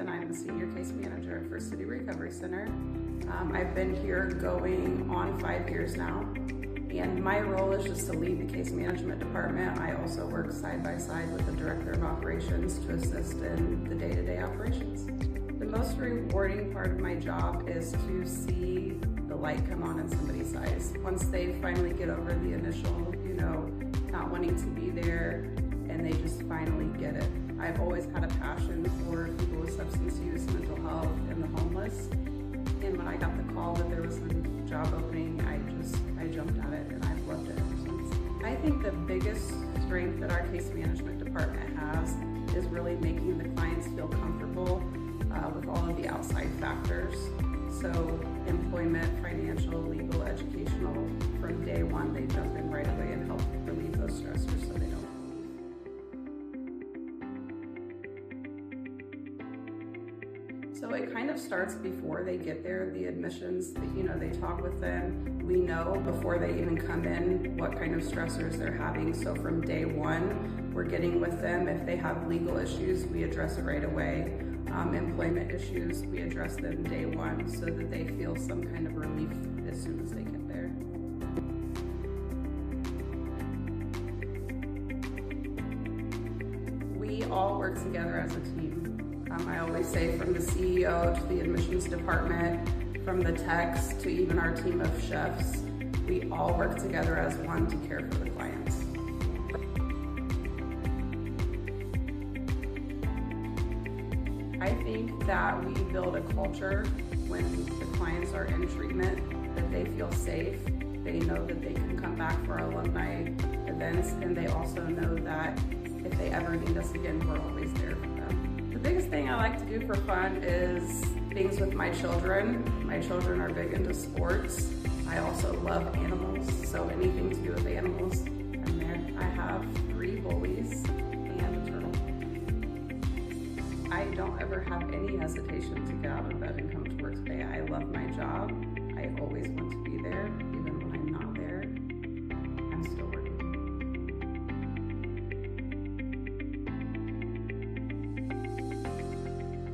and I'm the Senior Case Manager at First City Recovery Center. I've been here going on 5 years now, and my role is just to lead the case management department. I also work side by side with the Director of Operations to assist in the day-to-day operations. The most rewarding part of my job is to see the light come on in somebody's eyes. Once they finally get over the initial, not wanting to be there, and they just finally get it. I've always had a passion for people with substance use, mental health, and the homeless. And when I got the call that there was a job opening, I jumped at it, and I've loved it ever since. I think the biggest strength that our case management department has is really making the clients feel comfortable with all of the outside factors. So employment, financial, legal, educational, from day one, they jump in right away and help relieve those stressors so they don't leave. So it kind of starts before they get there, the admissions, they talk with them. We know before they even come in what kind of stressors they're having. So from day one, we're getting with them. If they have legal issues, we address it right away. Employment issues, we address them day one so that they feel some kind of relief as soon as they get there. We all work together as a team. I always say, from the CEO to the admissions department, from the techs to even our team of chefs, we all work together as one to care for the clients. I think that we build a culture when the clients are in treatment, that they feel safe, they know that they can come back for our alumni events, and they also know that if they ever need us again, we're always there for them. The biggest thing I like to do for fun is things with my children. My children are big into sports. I also love animals, so anything to do with animals, I'm there. I have 3 bullies and a turtle. I don't ever have any hesitation to get out of bed and come to work today. I love my job.